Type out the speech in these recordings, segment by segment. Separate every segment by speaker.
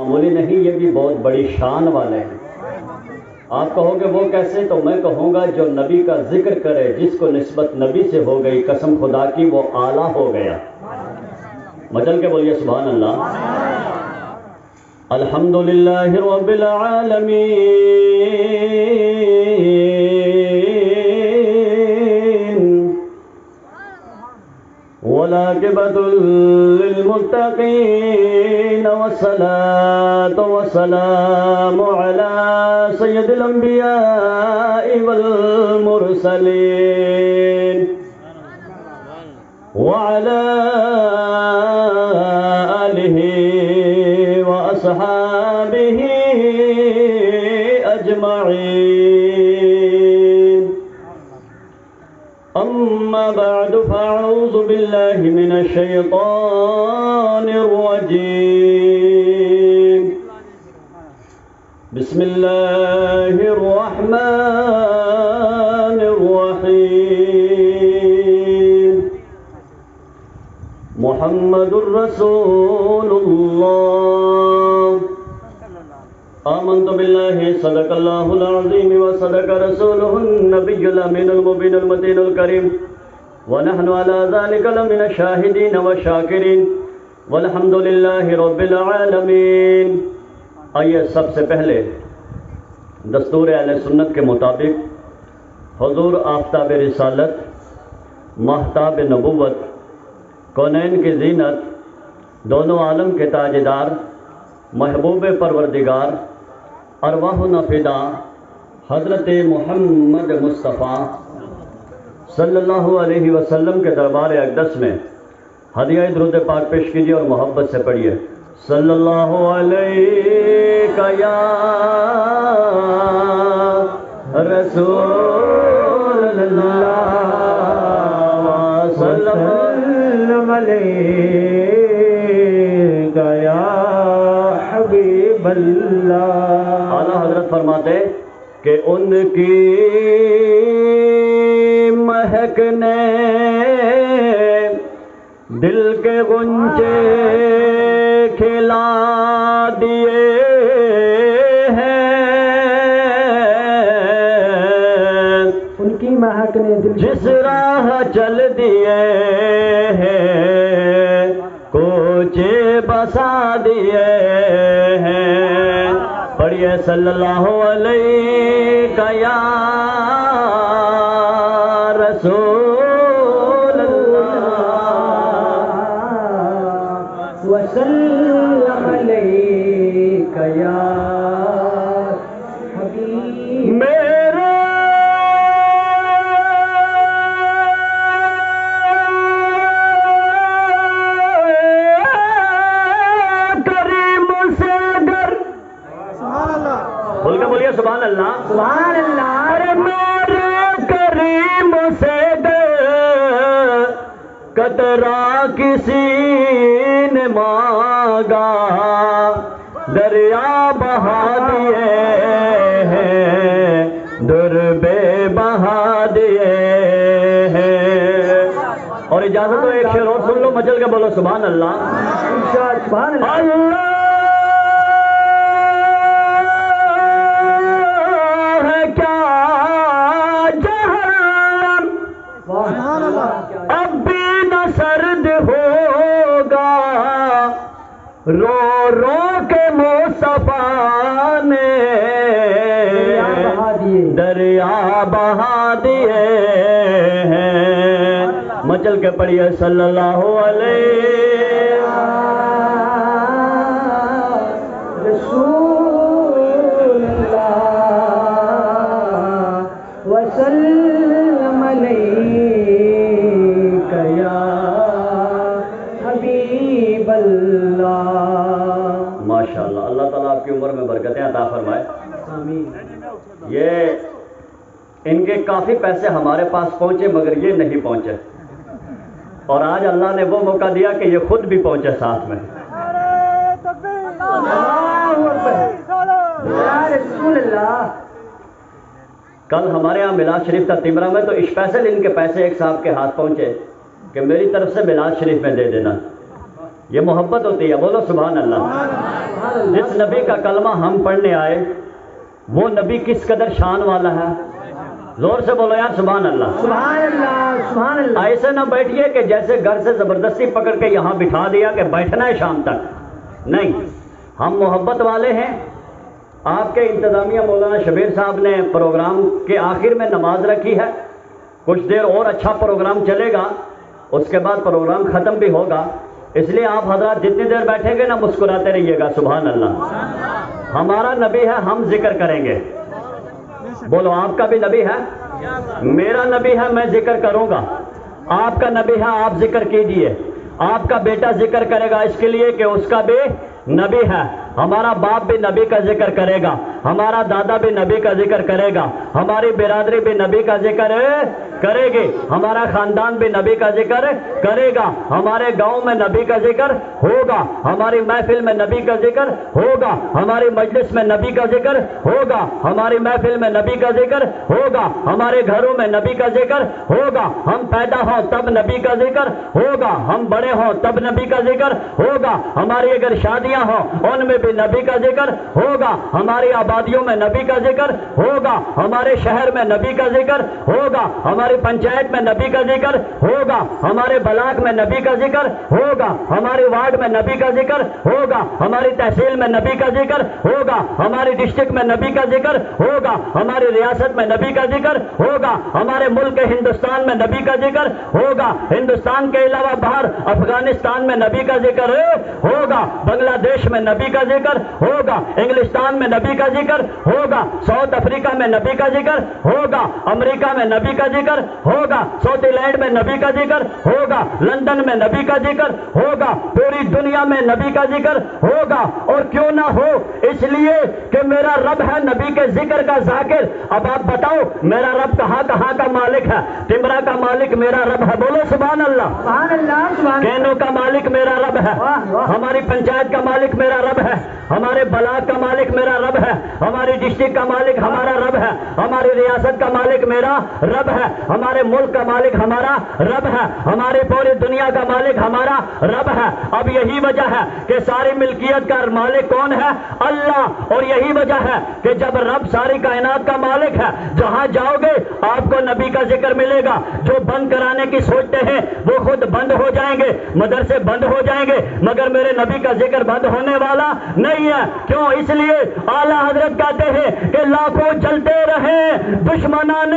Speaker 1: معمولی نہیں، یہ بھی بہت بڑی شان والے ہیں۔ آپ کہو گے وہ کیسے؟ تو میں کہوں گا جو نبی کا ذکر کرے، جس کو نسبت نبی سے ہو گئی، قسم خدا کی وہ اعلیٰ ہو گیا۔ مچل کے بولیے سبحان اللہ۔ الحمدللہ رب العالمین والعاقبۃ للمتقین والصلاة والسلام علی سید الانبیاء والمرسلین وعلی آلہ وأصحابه أجمعين أما بعد فأعوذ بالله من الشيطان الرجيم بسم الله الرحمن الرحيم محمد رسول اللہ آمنت باللہ صدق اللہ العظیم وصدق رسولہ النبی الامین المبین المتین الکریم ونحن على ذلك لمن الشاہدین والشاکرین والحمد للہ رب العالمین۔ آئیے سب سے پہلے دستور اہل سنت کے مطابق حضور آفتاب رسالت، ماہتاب نبوت، کونین کی زینت، دونوں عالم کے تاجدار، محبوب پروردگار، ارواحنا فدا حضرت محمد مصطفیٰ صلی اللہ علیہ وسلم کے دربار اقدس میں ہدیہ درود پاک پیش کیجیے اور محبت سے پڑھیے صلی اللہ علیہ یا رسول اللہ وسلم علیک یا حبیب اللہ۔ اعلیٰ حضرت فرماتے کہ ان کی مہک نے دل کے غنچے کھلا دیے ہیں، ان کی مہک نے جس راہ چل دیے ہیں، کوچے بسا دیے ہیں۔ پڑھیے صلی اللہ علیہ یا رسول اللہ وسلم علیک یا حبیب میرے کریم سے گر بول کے بولیے سبحان اللہ سبحان اللہ۔ ارے میرے کریم سے گر قطرہ کسی نے مانگا، دریا بہا دیے ہیں، دربے بہا دیے ہیں۔ اور اجازت ہو ایک شعر اور سن لو، مچل کے بولو سبحان اللہ سبحان اللہ۔ اب بھی نہ سرد ہوگا رو رو کے مصطفیٰ نے دریا بہا دیے ہیں۔ مچل کے پڑھیے صلی اللہ علیہ رسول اللہ وسلم علیک یا حبیب اللہ۔ ماشاءاللہ، اللہ تعالیٰ آپ کی عمر میں برکتیں عطا فرمائے۔ یہ ان کے کافی پیسے ہمارے پاس پہنچے مگر یہ نہیں پہنچے، اور آج اللہ نے وہ موقع دیا کہ یہ خود بھی پہنچے ساتھ میں۔ کل ہمارے ہاں میلاد شریف تھا تمرا میں، تو اسپیشل ان کے پیسے ایک صاحب کے ہاتھ پہنچے کہ میری طرف سے میلاد شریف میں دے دینا۔ یہ محبت ہوتی ہے. بولو سبحان اللہ. جس نبی کا کلمہ ہم پڑھنے آئے وہ نبی کس قدر شان والا ہے. زور سے بولو یار سبحان اللہ.
Speaker 2: سبحان اللہ سبحان اللہ.
Speaker 1: ایسے نہ بیٹھیے کہ جیسے گھر سے زبردستی پکڑ کے یہاں بٹھا دیا کہ بیٹھنا ہے شام تک. نہیں، ہم محبت والے ہیں. آپ کے انتظامیہ مولانا شبیر صاحب نے پروگرام کے آخر میں نماز رکھی ہے. کچھ دیر اور اچھا پروگرام چلے گا، اس کے بعد پروگرام ختم بھی ہوگا. اس لیے آپ حضرات جتنی دیر بیٹھیں گے نا مسکراتے رہیے گا. سبحان اللہ. ہمارا نبی ہے، ہم ذکر کریں گے. بولو آپ کا بھی نبی ہے، میرا نبی ہے، میں ذکر کروں گا. آپ کا نبی ہے، آپ ذکر کیجئے. آپ کا بیٹا ذکر کرے گا اس کے لیے کہ اس کا بھی نبی ہے. ہمارا باپ بھی نبی کا ذکر کرے گا، ہمارا دادا بھی نبی کا ذکر کرے گا، ہماری برادری بھی نبی کا ذکر کرے گی، ہمارا خاندان بھی نبی کا ذکر کرے گا، ہمارے گاؤں میں نبی کا ذکر ہوگا، ہماری محفل میں نبی کا ذکر ہوگا، ہماری مجلس میں نبی کا ذکر ہوگا، ہماری محفل میں نبی کا ذکر ہوگا، ہمارے گھروں میں نبی کا ذکر ہوگا. ہم پیدا ہوں تب نبی کا ذکر ہوگا، ہم بڑے ہوں تب نبی کا ذکر ہوگا، ہماری اگر شادیاں ہوں ان میں بھی نبی کا ذکر ہوگا، ہماری آبادیوں میں نبی کا ذکر ہوگا، ہمارے شہر میں نبی کا ذکر ہوگا، ہماری پنچایت میں نبی کا ذکر ہوگا، ہمارے بلاک میں نبی کا ذکر ہوگا، ہمارے وارڈ میں نبی کا ذکر ہوگا، ہماری تحصیل میں نبی کا ذکر ہوگا، ہماری ڈسٹرکٹ میں نبی کا ذکر ہوگا، ہماری ریاست میں نبی کا ذکر ہوگا، ہمارے ملک ہندوستان میں نبی کا ذکر ہوگا، ہندوستان کے علاوہ باہر افغانستان میں نبی کا ذکر ہوگا، بنگلہ دیش میں نبی کا ذکر ہوگا، انگلستان میں نبی کا ذکر ہوگا، ساؤتھ افریقہ میں نبی کا ذکر ہوگا، امریکہ میں نبی کا ذکر ہوگا، ساؤتھ لینڈ میں نبی کا ذکر ہوگا، لندن میں نبی کا ذکر ہوگا، پوری دنیا میں نبی کا ذکر ہوگا. اور کیوں نہ ہو، اس لیے کہ میرا رب ہے نبی کے ذکر کا ذاکر. اب آپ بتاؤ میرا رب کہاں کہاں کا مالک ہے؟ ٹمرا کا مالک میرا رب ہے. بولو سبحان اللہ.
Speaker 2: سبحان اللہ سبحان اللہ.
Speaker 1: کینو کا مالک میرا رب ہے، ہماری پنچایت کا مالک میرا رب ہے، ہمارے بلاک کا مالک میرا رب ہے، ہماری ڈسٹرکٹ کا مالک ہمارا رب ہے، ہماری ریاست کا مالک میرا رب ہے، ہمارے ملک کا مالک ہمارا رب ہے، ہماری پوری دنیا کا مالک ہمارا رب ہے. اب یہی وجہ ہے کہ ساری ملکیت کا مالک کون ہے؟ اللہ. اور یہی وجہ ہے کہ جب رب ساری کائنات کا مالک ہے، جہاں جاؤ گے آپ کو نبی کا ذکر ملے گا. جو بند کرانے کی سوچتے ہیں وہ خود بند ہو جائیں گے، مدرسے بند ہو جائیں گے، مگر میرے نبی کا ذکر بند ہونے والا نہیں ہے. کیوں؟ اس لیے اعلیٰ حضرت کہتے ہیں کہ لاکھوں چلتے رہیں دشمنان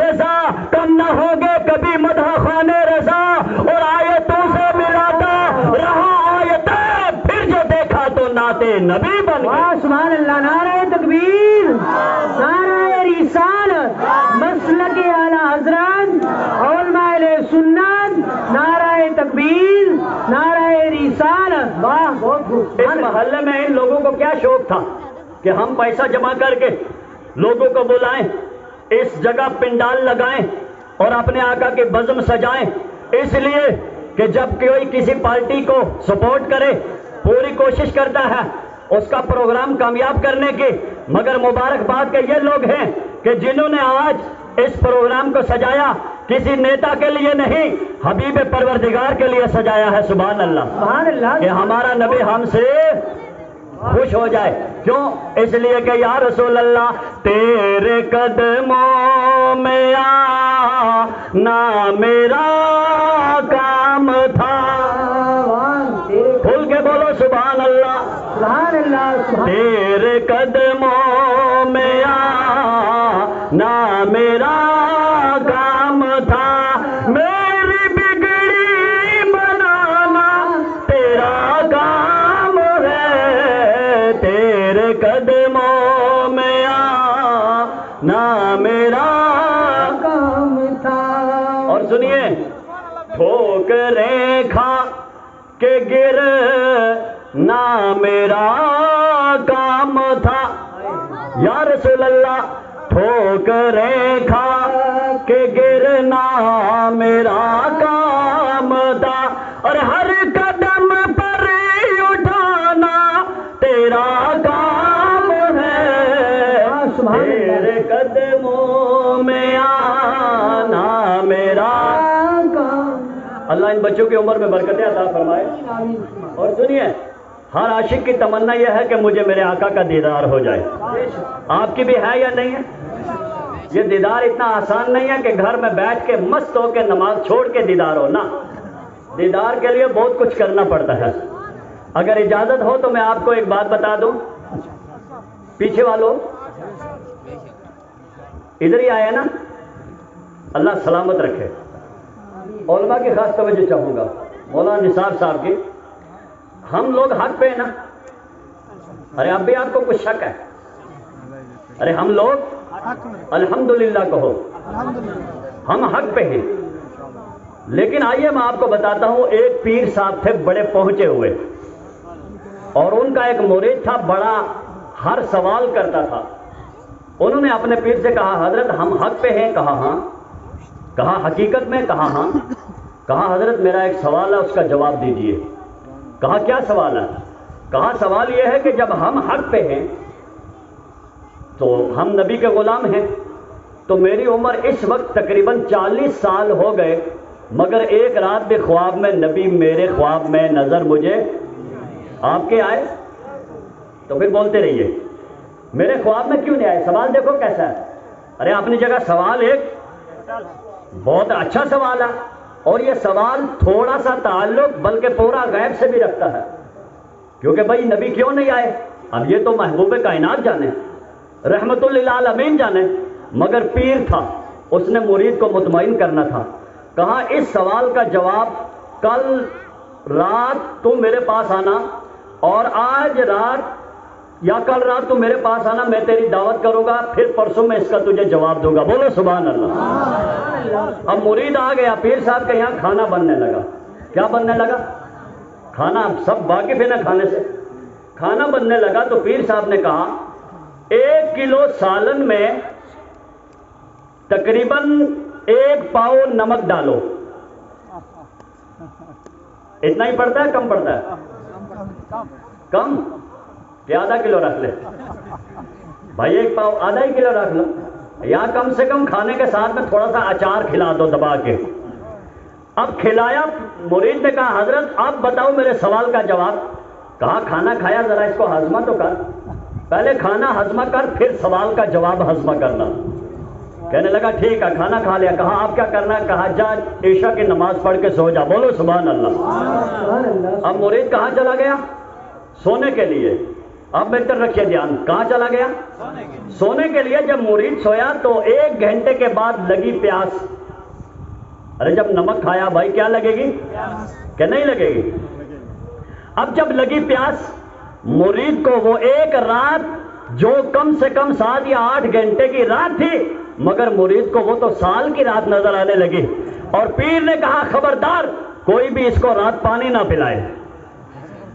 Speaker 1: رضا، کم نہ ہوں گے کبھی مدح خوان رضا. اور آیتوں سے ملاتا رہا آیتیں، پھر جو دیکھا تو نعت نبی بن گئے.
Speaker 2: سبحان اللہ. نعرہ تکبیر، نعرہ رسالت، مسلک اعلیٰ حضرت، علماء اہل سنت، نعرہ تکبیر، نعرہ رسالت. واہ بہت خوب.
Speaker 1: اس محلے میں ان لوگوں کو کیا شوق تھا کہ ہم پیسہ جمع کر کے لوگوں کو بلائیں، اس جگہ پنڈال لگائیں اور اپنے آقا کی بزم سجائیں. اس لیے کہ جب کوئی کسی پارٹی کو سپورٹ کرے پوری کوشش کرتا ہے اس کا پروگرام کامیاب کرنے کی، مگر مبارکباد کے یہ لوگ ہیں کہ جنہوں نے آج اس پروگرام کو سجایا کسی نیتا کے لیے نہیں، حبیب پروردگار کے لیے سجایا ہے. سبحان اللہ.
Speaker 2: سبحان اللہ.
Speaker 1: کہ ہمارا نبی ہم سے خوش ہو جائے. کیوں؟ اس لیے کہ یا رسول اللہ تیرے قدموں میں آنا میرا کام تھا. کھل کے بولو سبحان اللہ.
Speaker 2: سبحان اللہ.
Speaker 1: تیرے قدموں میں آنا میرا کام تھا، میری بگڑی بنانا تیرا کام ہے. تیرے قدموں میں آنا میرا
Speaker 2: کام تھا.
Speaker 1: اور سنیے، ٹھوکریں کھا کے گر نہ میرا کام تھا. یا رسول اللہ ٹھوکریں کھا کے گرنا میرا کام تھا، اور ہر قدم پر اٹھانا تیرا کام ہے. تیرے قدموں میں آنا میرا کام. اللہ ان بچوں کی عمر میں برکتیں عطا فرمائے. اور سنیے، ہر عاشق کی تمنا یہ ہے کہ مجھے میرے آقا کا دیدار ہو جائے. آپ کی بھی ہے یا نہیں ہے؟ یہ دیدار اتنا آسان نہیں ہے کہ گھر میں بیٹھ کے مست ہو کے نماز چھوڑ کے دیدار ہو. نا، دیدار کے لیے بہت کچھ کرنا پڑتا ہے. اگر اجازت ہو تو میں آپ کو ایک بات بتا دوں. پیچھے والوں ادھر ہی آئے نا، اللہ سلامت رکھے. علماء کی خاص توجہ چاہوں گا، مولانا نثار صاحب کی. ہم لوگ حق پہ ہیں نا؟ ارے اب بھی آپ کو کچھ شک ہے؟ ارے ہم لوگ الحمدللہ کہو، ہم حق پہ ہیں. لیکن آئیے میں آپ کو بتاتا ہوں، ایک پیر صاحب تھے بڑے پہنچے ہوئے، اور ان کا ایک مرید تھا بڑا، ہر سوال کرتا تھا. انہوں نے اپنے پیر سے کہا حضرت ہم حق پہ ہیں؟ کہا ہاں. کہا حقیقت میں؟ کہا ہاں. کہا حضرت میرا ایک سوال ہے، اس کا جواب دیجئے. کہا کیا سوال ہے؟ کہا سوال یہ ہے کہ جب ہم حق پہ ہیں تو ہم نبی کے غلام ہیں، تو میری عمر اس وقت تقریباً 40 سال ہو گئے، مگر ایک رات بھی خواب میں نبی میرے خواب میں نظر مجھے آپ کے آئے؟ تو پھر بولتے رہیے میرے خواب میں کیوں نہیں آئے؟ سوال دیکھو کیسا ہے. ارے اپنی جگہ سوال ایک بہت اچھا سوال ہے، اور یہ سوال تھوڑا سا تعلق بلکہ پورا غیب سے بھی رکھتا ہے. کیونکہ بھائی نبی کیوں نہیں آئے؟ اب یہ تو محبوب کائنات جانے، رحمت للعالمین جانے، مگر پیر تھا، اس نے مرید کو مطمئن کرنا تھا. کہا اس سوال کا جواب کل رات تم میرے پاس آنا، اور آج رات یا کل رات تم میرے پاس آنا، میں تیری دعوت کروں گا، پھر پرسوں میں اس کا تجھے جواب دوں گا. بولو سبحان اللہ. اب مرید آ گیا، پیر صاحب کے یہاں کھانا بننے لگا. کیا بننے لگا؟ کھانا. سب واقف ہے نا کھانے سے. کھانا بننے لگا تو پیر صاحب نے کہا 1 کلو سالن میں تقریباً 1 پاؤ نمک ڈالو. اتنا ہی پڑتا ہے کم پڑتا ہے؟ کم کہ آدھا کلو رکھ لے بھائی؟ 1 پاؤ آدھا ہی کلو رکھ لو، یا کم سے کم کھانے کے ساتھ میں تھوڑا سا اچار کھلا دو دبا کے. اب کھلایا. مرید نے کہا حضرت اب بتاؤ میرے سوال کا جواب. کہا کھانا کھایا، ذرا اس کو ہضمہ تو کر. پہلے کھانا ہضمہ کر، پھر سوال کا جواب ہضمہ کرنا. کہنے لگا ٹھیک ہے، کھانا کھا لیا. کہا آپ کیا کرنا ہے؟ کہا جا عشاء کی نماز پڑھ کے سو جا. بولو سبحان اللہ. اب مرید کہاں چلا گیا؟ سونے کے لیے. اب بہتر رکھیے دھیان، کہاں چلا گیا؟ سونے کے لیے. جب مرید سویا تو 1 گھنٹے کے بعد لگی پیاس. ارے جب نمک کھایا بھائی کیا لگے گی کہ نہیں لگے گی؟ اب جب لگی پیاس، مرید کو وہ ایک رات جو کم سے کم 7 یا 8 گھنٹے کی رات تھی، مگر مرید کو وہ تو سال کی رات نظر آنے لگی. اور پیر نے کہا خبردار کوئی بھی اس کو رات پانی نہ پلائے.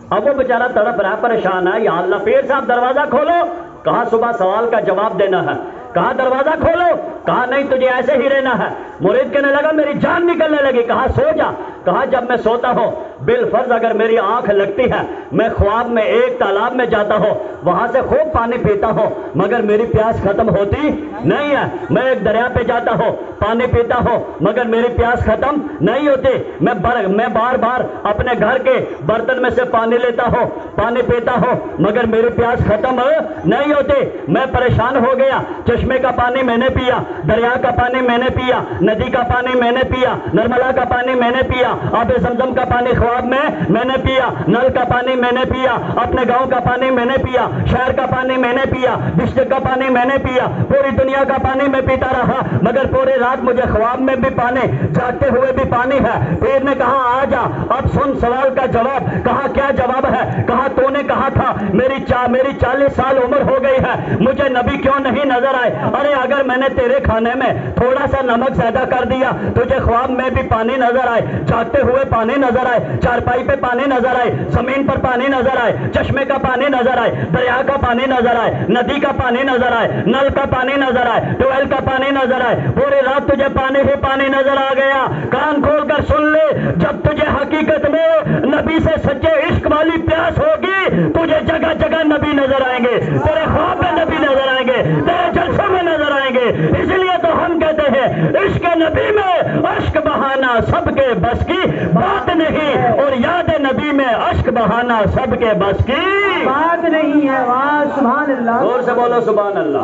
Speaker 1: اب وہ بیچارہ تڑپ رہا، پریشان ہے. یا اللہ پیر صاحب دروازہ کھولو. کہا صبح سوال کا جواب دینا ہے. کہا دروازہ کھولو. کہا نہیں تجھے ایسے ہی رہنا ہے. مرید کہنے لگا میری جان نکلنے لگی. کہا سو جا. کہا جب میں سوتا ہوں بالفرض اگر میری آنکھ لگتی ہے، میں خواب میں ایک تالاب میں جاتا ہوں، وہاں سے خوب پانی پیتا ہوں، مگر میری پیاس ختم ہوتی نہیں ہے. میں ایک دریا پہ جاتا ہوں، پانی پیتا ہوں، مگر میری پیاس ختم نہیں ہوتی. میں بار بار اپنے گھر کے برتن میں سے پانی لیتا ہوں، پانی پیتا ہوں، مگر میری پیاس ختم نہیں ہوتی. میں پریشان ہو گیا. چشمے کا پانی میں نے پیا، دریا کا پانی میں نے پیا، ندی کا پانی میں نے پیا، نرملا کا پانی میں نے پیا، آب زمزم کا پانی خواب میں نے پیا، نل کا پانی میں نے پیا، اپنے گاؤں کا پانی میں نے پیا، شہر کا پانی میں نے پیا، ڈسٹرکٹ کا پانی میں نے پیا، پوری دنیا کا پانی میں پیتا رہا، مگر پوری رات مجھے خواب میں بھی پانی، جاگتے ہوئے بھی پانی ہے. پیر نے کہا آ جا اب سن سوال کا جواب. کہا کیا جواب ہے؟ کہا تو نے کہا تھا میری 40 سال عمر ہو گئی ہے، مجھے نبی کیوں نہیں نظر آئے؟ ارے اگر میں نے تیرے کھانے میں تھوڑا سا نمک زیادہ کر دیا، تجھے خواب میں بھی پانی نظر آئے، جاگتے ہوئے پانی نظر آئے، چارپائی پہ پانی نظر آئے، زمین پر پانی نظر آئے، چشمے کا پانی نظر آئے، دریا کا پانی نظر آئے، ندی کا پانی نظر آئے، نل کا پانی نظر آئے، ٹیوب ویل کا پانی نظر آئے، پوری رات تجھے پانی ہی پانی نظر آ گیا. کان کھول کر سن لے، جب تجھے حقیقت میں نبی سے سچے عشق والی پیاس ہوگی، تجھے جگہ جگہ نبی نظر آئیں گے، تیرے خواب میں نبی نظر آئیں گے، تیرے جلسوں میں نظر آئیں گے. اس لیے تو ہم کہتے ہیں عشق نبی میں اشک بہانا سب کے بس کی بات نہیں، اور یاد نبی میں اشک بہانا سب کے بس کی
Speaker 2: بات نہیں ہے۔ واہ سبحان اللہ،
Speaker 1: زور سے بولو سبحان اللہ۔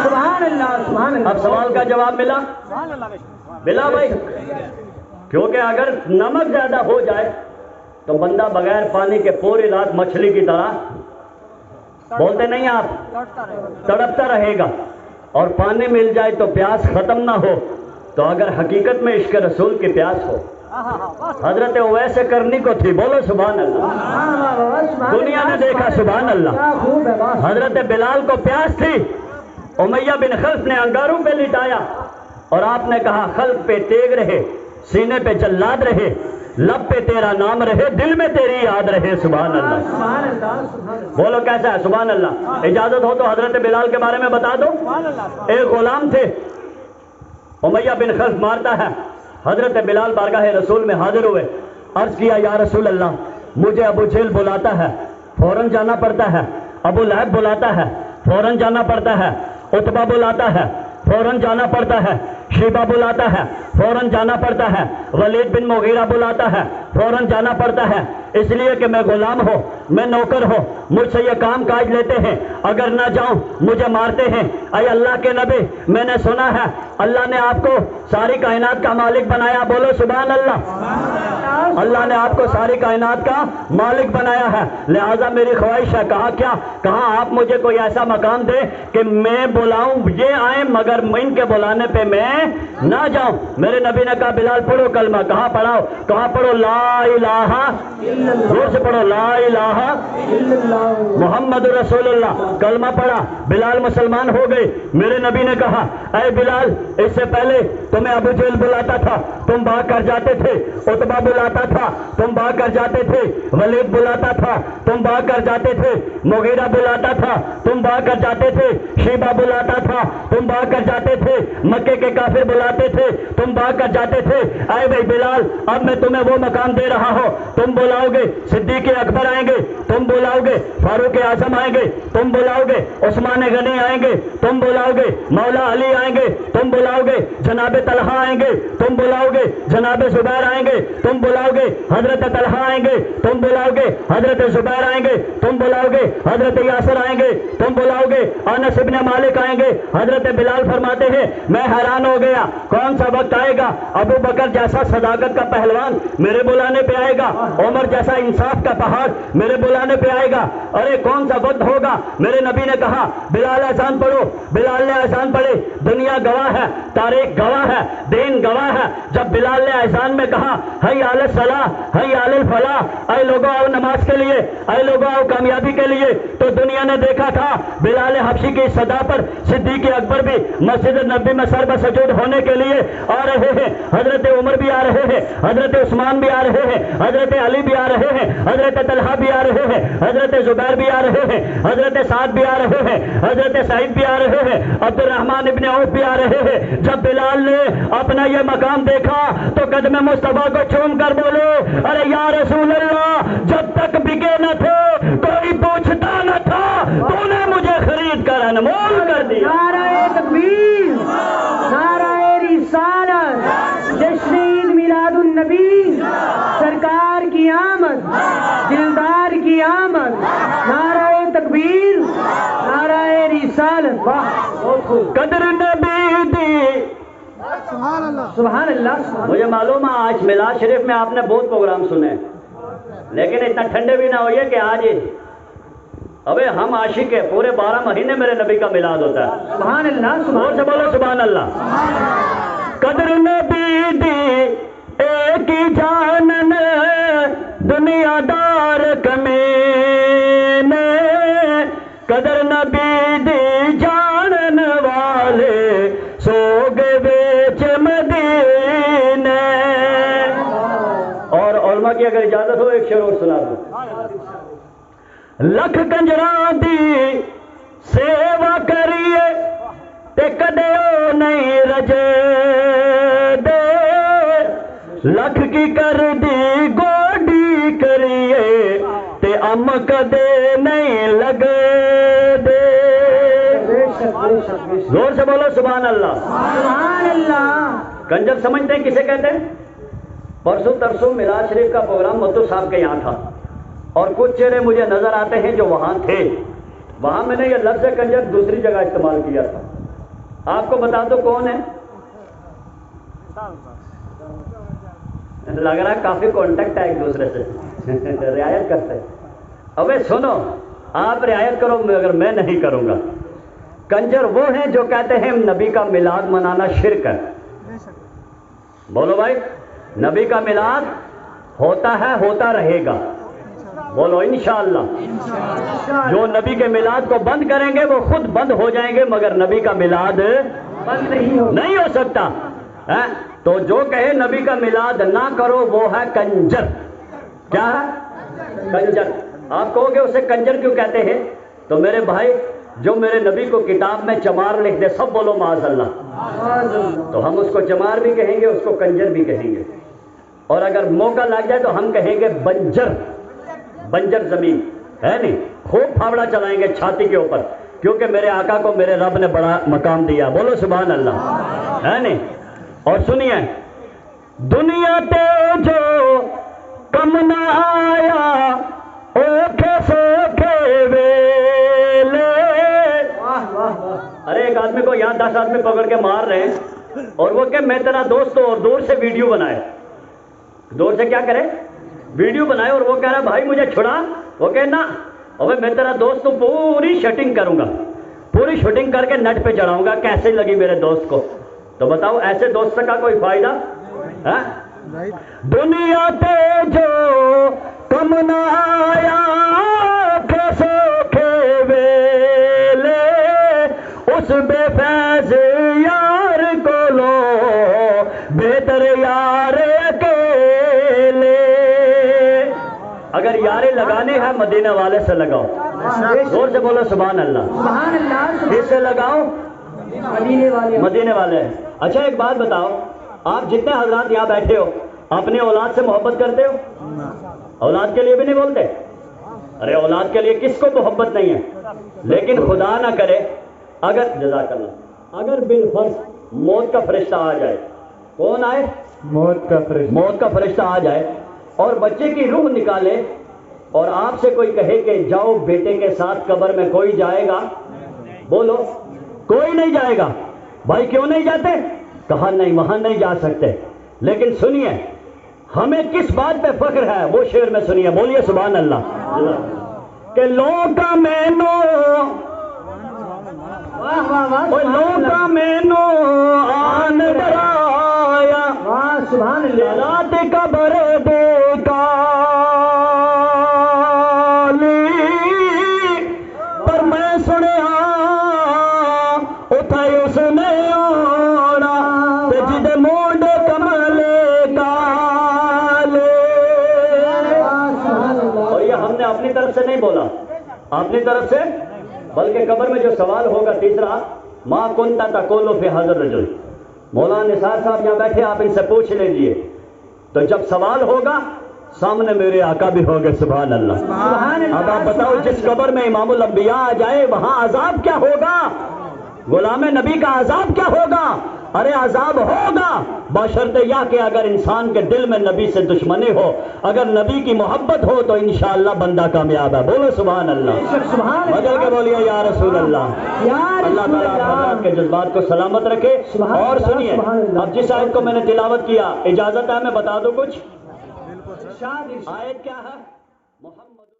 Speaker 2: سبحان اللہ، سبحان اللہ۔
Speaker 1: اب سوال کا جواب ملا بھائی، کیونکہ اگر نمک زیادہ ہو جائے تو بندہ بغیر پانی کے پوری رات مچھلی کی طرح بولتے نہیں آپ، تڑپتا رہے گا، اور پانی مل جائے تو پیاس ختم نہ ہو۔ تو اگر حقیقت میں عشق رسول کی پیاس ہو، حضرت اویس کرنی کو تھی، بولو سبحان اللہ۔ دنیا نے دیکھا سبحان اللہ۔ حضرت بلال کو پیاس تھی، امیہ بن خلف نے انگاروں پہ لٹایا، اور آپ نے کہا خلف پہ تیغ رہے، سینے پہ جلاد رہے، لب پہ تیرا نام رہے، دل میں تیری یاد رہے، سبحان اللہ۔ بولو کیسا ہے سبحان اللہ۔ اجازت ہو تو حضرت بلال کے بارے میں بتا دو۔ ایک غلام تھے، امیہ بن خلف مارتا ہے، حضرت بلال بارگاہ رسول میں حاضر ہوئے، عرض کیا یا رسول اللہ، مجھے ابو جہل بلاتا ہے، فوراً جانا پڑتا ہے، ابو لہب بلاتا ہے، فوراً جانا پڑتا ہے، عتبہ بلاتا ہے، فوراً جانا پڑتا ہے، شیبہ بلاتا ہے، فوراً جانا پڑتا ہے، ولید بن مغیرہ بلاتا ہے، فوراً جانا پڑتا ہے، اس لیے کہ میں غلام ہوں، میں نوکر ہوں، مجھ سے یہ کام کاج لیتے ہیں، اگر نہ جاؤں مجھے مارتے ہیں۔ اے اللہ کے نبی، میں نے سنا ہے اللہ نے آپ کو ساری کائنات کا مالک بنایا، بولو سبحان اللہ۔ اللہ نے آپ کو ساری کائنات کا مالک بنایا ہے، لہذا میری خواہش ہے، کہا آپ مجھے کوئی ایسا مقام دے کہ میں بلاؤں یہ آئیں مگر ان کے بلانے پہ میں نہ جاؤں۔ میرے نبی نے کہا بلال پڑھو کلمہ، کہاں پڑھو لا الہ، زور سے پڑھو لا الہ محمد رسول اللہ، کلمہ پڑھا، بلال مسلمان ہو گئے۔ میرے نبی نے کہا اے بلال، اس سے پہلے تمہیں ابو جہل بلاتا تھا، تم بھاگ کر جاتے تھے، عتبہ بلاتا تھا، تم بھاگ کر جاتے تھے، ولید بلاتا تھا، تم بھاگ کر جاتے تھے، مغیرہ بلاتا تھا، تم بھاگ کر جاتے تھے، شیبہ بلاتا تھا، تم بھاگ کر جاتے تھے، مکے کے کافر بلاتے تھے، تم بھاگ کر جاتے تھے۔ اے بھائی بلال، اب میں تمہیں وہ مقام دے رہا ہوں، تم بلاؤ گے صدیق اکبر آئیں گے، تم بلاؤ گے فاروق اعظم آئیں گے، تم بلاؤ گے عثمان غنی آئیں گے، تم بلاؤ گے مولا علی آئیں گے، تم بلاؤ گے جناب طلحہ آئیں گے، تم بلاؤ گے جناب زبیر آئیں گے، تم بلاؤ گے حضرت طلحہ آئیں گے، تم بلاؤ گے حضرت زبیر آئیں گے، تم بلاؤ گے حضرت یاسر آئیں گے، تم بلاؤ گے انس ابن مالک آئیں گے۔ حضرت بلال فرماتے ہیں میں حیران ہو گیا، کون سا وقت آئے گا ابو بکر جیسا صداقت کا پہلوان میرے بلانے پہ آئے گا، عمر جیسا انصاف کا پہاڑ میرے بلانے پہ آئے گا، ارے کون سا وقت ہوگا؟ میرے نبی نے کہا بلال اذان پڑھو، بلال نے اذان پڑھی، دنیا گواہ ہے، تاریخ گواہ ہے، دین گواہ ہے، جب بلال نے اذان میں کہا حی علی الصلاح حی علی الفلاح، اے لوگوں آؤ نماز کے لیے، اے لوگوں آؤ کامیابی کے لیے، تو دنیا نے دیکھا تھا بلال حبشی کی صدا پر صدیق اکبر بھی مسجد نبی میں سر بسجود ہونے کے لیے آ رہے ہیں، حضرت عمر بھی آ رہے ہیں، حضرت عثمان بھی آ رہے ہیں، حضرت علی بھی آ رہے ہیں، حضرت طلحہ بھی آ رہے ہیں، حضرت زبیر بھی آ رہے ہیں، حضرت سعد بھی آ رہے ہیں، حضرت سعید بھی آ رہے ہیں، عبد الرحمن ابن عوف بھی آ رہے ہیں۔ جب بلال نے اپنا یہ مقام دیکھا تو قدم مصطفیٰ کو چوم کر بولے ارے یا رسول اللہ، جب تک بکے نہ تھے کوئی پوچھتا نہ تھا، تو نے مجھے خرید کر انمول کر دیا۔
Speaker 2: نعرہ تکبیر، نعرہ رسالت، جشن عید میلاد النبی، سرکار کی آمد، دلدار کی آمد، نعرہ تکبیر، نعرہ رسالت،
Speaker 1: قدر نبی دی،
Speaker 2: سبحان اللہ سبحان اللہ۔
Speaker 1: مجھے معلوم ہے آج میلاد شریف میں آپ نے بہت پروگرام سنے، لیکن اتنا ٹھنڈے بھی نہ ہوئیے کہ آج ابے ہم عاشق ہیں، پورے 12 مہینے میرے نبی کا میلاد ہوتا ہے۔
Speaker 2: سبحان اللہ
Speaker 1: زور سے بولو سبحان اللہ۔ قدر نبی دی ایک ہی جانن دنیا دار کمینے، قدر نبی دی جانن والے سوگ بیچ مدینے۔ اور علماء کی اگر اجازت ہو ایک شعر اور سنا دوں۔ لکھ کنجراں دی سیوا کریے تے کدے او نہیں رجے دے، لکھ کی کر دی گوڈی کریے تے ام کدے نہیں لگ دے۔ زور سے بولو سبحان اللہ۔
Speaker 2: سبحان اللہ۔
Speaker 1: کنجر سمجھتے ہیں کسے کہتے ہیں؟ پرسوں ترسوں میلاد شریف کا پروگرام متو صاحب کے یہاں تھا اور کچھ چہرے مجھے نظر آتے ہیں جو وہاں تھے. وہاں میں نے یہ لفظ کنجر دوسری جگہ استعمال کیا تھا. آپ کو بتا دو کون ہے؟ لگ رہا ہے کافی کانٹیکٹ ہے ایک دوسرے سے. رعایت کرتے ہیں. ابے سنو، آپ رعایت کرو مگر میں نہیں کروں گا. کنجر وہ ہیں جو کہتے ہیں نبی کا میلاد منانا شرک ہے. بولو بھائی، نبی کا میلاد ہوتا ہے، ہوتا رہے گا. بولو انشاءاللہ. جو نبی کے میلاد کو بند کریں گے وہ خود بند ہو جائیں گے، مگر نبی کا میلاد بند نہیں ہو سکتا. تو جو کہے نبی کا میلاد نہ کرو وہ ہے کنجر. کیا ہے؟ کنجر. آپ کہو گے اسے کنجر کیوں کہتے ہیں؟ تو میرے بھائی، جو میرے نبی کو کتاب میں چمار لکھ دے، سب بولو معاذ اللہ. تو ہم اس کو چمار بھی کہیں گے، اس کو کنجر بھی کہیں گے. اور اگر موقع لگ جائے تو ہم کہیں گے بنجر. بنجر زمین ہے نہیں. خوب پھاوڑا چلائیں گے چھاتی کے اوپر، کیونکہ میرے آقا کو میرے رب نے بڑا مقام دیا. بولو سبحان اللہ. ہے نہیں. اور سنیے، دنیا تے جو کم نہ آیا اوکھے سوکھے ویلے. ارے ایک آدمی کو یہاں 10 آدمی پکڑ کے مار رہے ہیں اور وہ کہ میں تیرا دوست ہوں، اور دور سے ویڈیو بنائے. دور سے کیا کرے؟ ویڈیو بنائے. اور وہ کہہ رہا بھائی مجھے چھڑا. وہ کہ نہ، اور میں تیرا دوست ہوں، پوری شوٹنگ کروں گا، پوری شوٹنگ کر کے نیٹ پہ چڑھاؤں گا کیسے لگی میرے دوست کو. تو بتاؤ ایسے دوست کا کوئی فائدہ؟ دنیا تے جو کم نہ آیا سوکھے ویلے اس بے فیض یار کو لو بہتر یار اکیلے. اگر یاریں لگانے ہیں مدینہ والے سے لگاؤ. زور سے بولو سبحان اللہ.
Speaker 2: سبحان اللہ.
Speaker 1: کس سے لگاؤ؟ مدینے والے. اچھا ایک بات بتاؤ، آپ جتنے حضرات یہاں بیٹھے ہو اپنی اولاد سے محبت کرتے ہو؟ اولاد کے لیے بھی نہیں بولتے؟ ارے اولاد کے لیے کس کو محبت نہیں ہے؟ لیکن خدا نہ کرے اگر جزاک اللہ اگر بالفرض موت کا فرشتہ آ جائے. کون آئے؟ موت کا فرشتہ آ جائے اور بچے کی روح نکالے اور آپ سے کوئی کہے کہ جاؤ بیٹے کے ساتھ قبر میں، کوئی جائے گا؟ بولو کوئی نہیں جائے گا. بھائی کیوں نہیں جاتے؟ کہا نہیں وہاں نہیں جا سکتے. لیکن سنیے ہمیں کس بات پہ فخر ہے، وہ شعر میں سنیے. بولیے سبحان اللہ. کہ لوکا مینو لوکا مینو آن برایا
Speaker 2: سبحان اللہ.
Speaker 1: رات قبر دے پر میں سنیا اتھائی اس نے آنا جد مونڈ کملے کالے. اور یہ ہم نے اپنی طرف سے نہیں بولا، اپنی طرف سے، بلکہ قبر میں جو سوال ہوگا تیسرا، ما کنتا تقول فی حاضر رجل. مولانا نثار صاحب یہاں بیٹھے، آپ ان سے پوچھ لیجئے. تو جب سوال ہوگا سامنے میرے آقا بھی ہوگے. سبحان اللہ. اب آپ بتاؤ جس قبر میں امام الانبیاء آ جائے وہاں عذاب کیا ہوگا؟ غلام نبی کا عذاب کیا ہوگا؟ ارے عذاب ہوگا بشرطے یا کہ اگر انسان کے دل میں نبی سے دشمنی ہو، اگر نبی کی محبت ہو تو انشاءاللہ بندہ کامیاب ہے. بولو سبحان اللہ. بدل کے بولیے یا رسول اللہ. اللہ تعالیٰ آپ حضرات کے جذبات کو سلامت رکھے. اور سنیے اب جس آیت کو میں نے تلاوت کیا، اجازت ہے میں بتا دوں کچھ؟ آیت کیا ہے؟